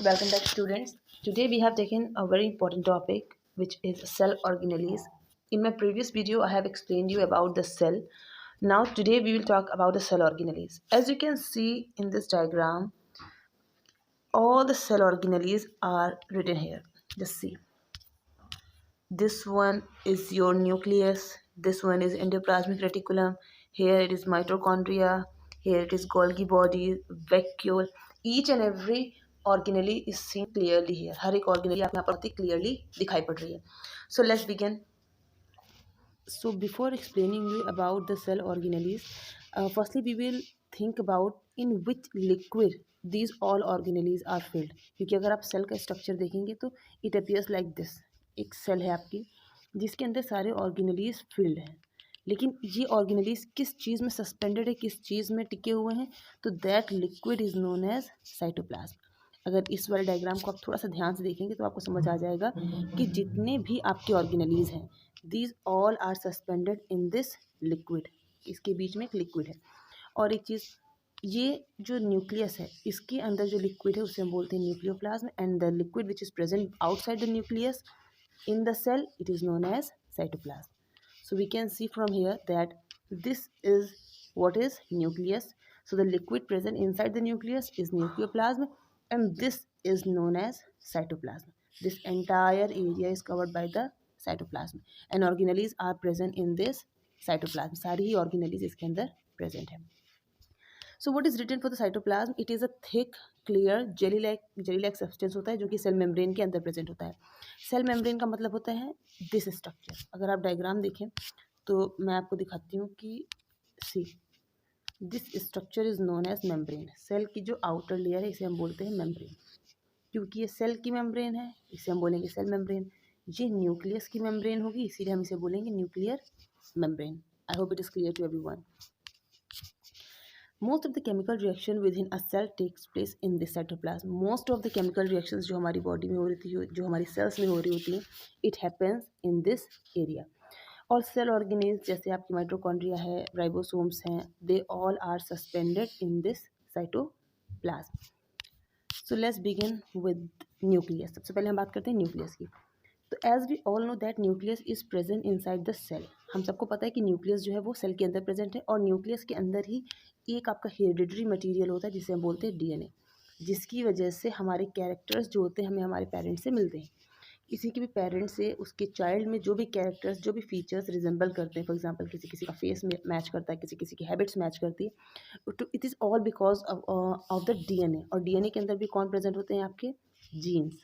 Welcome back, students. Today we have taken a very important topic, which is cell organelles. In my previous video, I have explained you about the cell. Now today we will talk about the cell organelles. As you can see in this diagram, all the cell organelles are written here. Just see. This one is your nucleus. This one is endoplasmic reticulum. Here it is mitochondria. Here it is Golgi body, vacuole. Each and every organelle is seen clearly here. हर एक organelle आपको यहाँ पर clearly दिखाई पड़ रही है. So let's begin. So before explaining you about the cell organelles, firstly we will think about in which liquid these all organelles are filled. क्योंकि अगर आप सेल का स्ट्रक्चर देखेंगे तो it appears like this. एक सेल है आपकी जिसके अंदर सारे ऑर्गेनेलीज फिल्ड हैं, लेकिन ये ऑर्गेनेलीज किस चीज़ में सस्पेंडेड है, किस चीज़ में टिके हुए हैं, तो that liquid is known as cytoplasm. अगर इस वाले डायग्राम को आप थोड़ा सा ध्यान से देखेंगे तो आपको समझ आ जाएगा कि जितने भी आपके ऑर्गेनेलीज हैं these all are suspended in this liquid. इसके बीच में एक लिक्विड है. और एक चीज़, ये जो न्यूक्लियस है इसके अंदर जो लिक्विड है उसे हम बोलते हैं nucleoplasm, and the liquid which is present outside the nucleus in the cell it is known as cytoplasm. So we can see from here that this is what is nucleus. So the liquid present inside the nucleus is nucleoplasm, and this is known as cytoplasm. This entire area is covered by the cytoplasm, and organelles are present in this cytoplasm. सारी ही organelles इसके अंदर present है. So what is written for the cytoplasm? It is a thick, clear, jelly-like substance होता है जो कि cell membrane के अंदर प्रेजेंट होता है. सेल मेम्ब्रेन का मतलब होता है दिस स्ट्रक्चर. अगर आप डायग्राम देखें तो मैं आपको दिखाती हूँ कि see this structure is known as membrane. Cell की जो आउटर लेयर है इसे हम बोलते हैं मेम्ब्रेन. क्योंकि ये सेल की मेम्ब्रेन है इसे हम बोलेंगे सेल मेम्ब्रेन. ये न्यूक्लियस की मेम्ब्रेन होगी इसीलिए हम इसे बोलेंगे nuclear membrane. I hope it is clear to everyone. Most of the chemical reaction within a cell takes place in this cytoplasm. Most of the chemical reactions जो हमारी body में हो रही थी, जो हमारी सेल्स में हो रही होती हैं, it happens in this area. और सेल ऑर्गेनेल्स जैसे आपकी माइटोकॉन्ड्रिया है, राइबोसोम्स हैं, they all are suspended in this cytoplasm. So let's begin with nucleus. सबसे पहले हम बात करते हैं न्यूक्लियस की. तो as we all know that nucleus is present inside the cell. हम सबको पता है कि न्यूक्लियस जो है वो सेल के अंदर प्रेजेंट है, और न्यूक्लियस के अंदर ही एक आपका हेरिडिटरी मटेरियल होता है जिसे हम बोलते हैं डीएनए, जिसकी वजह से हमारे कैरेक्टर्स जो होते हैं हमें हमारे पेरेंट्स से मिलते हैं. किसी के भी पेरेंट्स से उसके चाइल्ड में जो भी कैरेक्टर्स, जो भी फीचर्स रिजेंबल करते हैं, फॉर एग्जांपल किसी किसी का फेस मैच करता है, किसी किसी की हैबिट्स मैच करती है, तो it is all because of the DNA. और डीएनए के अंदर भी कौन प्रेजेंट होते हैं? आपके जीन्स.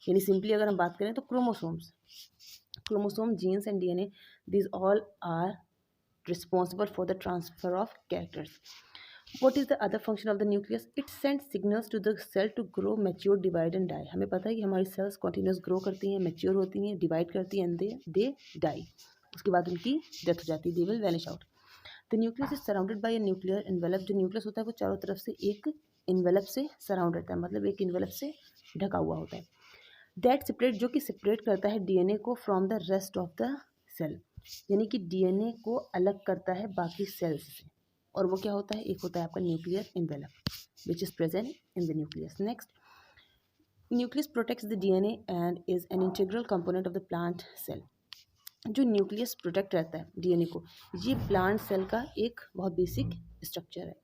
यानी सिंपली अगर हम बात करें तो chromosome, genes and DNA, these all are responsible for the transfer of characters. What is the other function of the nucleus? It sends signals to the cell to grow, mature, divide and die. हमें पता है कि हमारी sales continuous grow करती हैं, mature होती हैं, divide करती हैं, एंड दे डाई. उसके बाद उनकी डेथ हो जाती है, they will vanish out. The nucleus is surrounded by a nuclear envelope. जो न्यूक्लियस होता है वो चारों तरफ से एक इन्वेलप से सराउंड रहता है, मतलब एक इन्वेलप से ढका हुआ होता है. दैट सेपरेट, जो कि सेपरेट करता है डीएनए को from the rest of the cell. यानी कि डीएनए को अलग करता है बाकी सेल्स से. और वो क्या होता है? एक होता है आपका nuclear envelope which is present in the nucleus. Next, nucleus protects the DNA and is an integral component of the plant cell. जो न्यूक्लियस प्रोटेक्ट रहता है डीएनए को, ये प्लांट सेल का एक बहुत बेसिक स्ट्रक्चर है.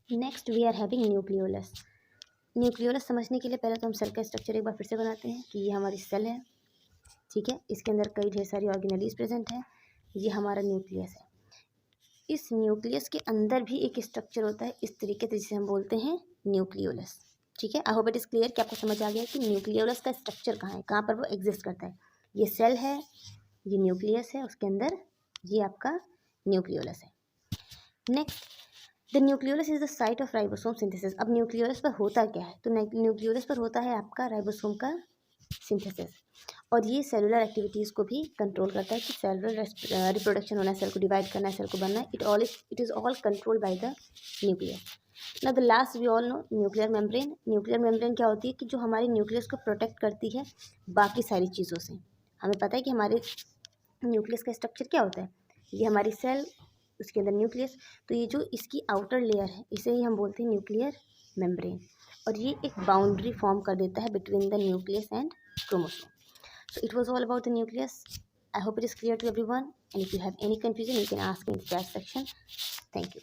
Next we are having nucleolus. Nucleolus समझने के लिए पहले तो हम सेल का स्ट्रक्चर एक बार फिर से बनाते हैं कि ये हमारी सेल है, ठीक है. इसके अंदर कई ढेर सारी ऑर्गेनेलीज प्रेजेंट है. ये हमारा न्यूक्लियस है. इस न्यूक्लियस के अंदर भी एक स्ट्रक्चर होता है इस तरीके से, जिसे हम बोलते हैं न्यूक्लियोलस, ठीक है. आई होप इट इज़ क्लियर कि आपको समझ आ गया कि न्यूक्लियोलस का स्ट्रक्चर कहाँ है, कहाँ पर वो एग्जिस्ट करता है. ये सेल है, ये न्यूक्लियस है, उसके अंदर ये आपका न्यूक्लियोलस है. Next, the nucleolus is the site of ribosome synthesis. अब न्यूक्लियोलस पर होता क्या है? तो न्यूक्लियोलस पर होता है आपका राइबोसोम का सिंथेसिस, और ये सेलुलर एक्टिविटीज़ को भी कंट्रोल करता है कि सेलुलर रिप्रोडक्शन होना है, सेल को डिवाइड करना है, सेल को बनना है. It is all control by the nucleus. ना the last we all know nuclear membrane. Nuclear membrane क्या होती है कि जो हमारे न्यूक्लियस को प्रोटेक्ट करती है बाकी सारी चीज़ों से. हमें पता है कि हमारे न्यूक्लियस का स्ट्रक्चर क्या होता है. ये हमारी सेल, उसके अंदर न्यूक्लियस. तो ये जो इसकी आउटर लेयर है इसे ही हम बोलते हैं न्यूक्लियर मेम्ब्रेन. और ये एक बाउंड्री फॉर्म कर देता है between the nucleus and chromosome. So it was all about the nucleus. I hope it is clear to everyone, and if you have any confusion you can ask me in the chat section. Thank you.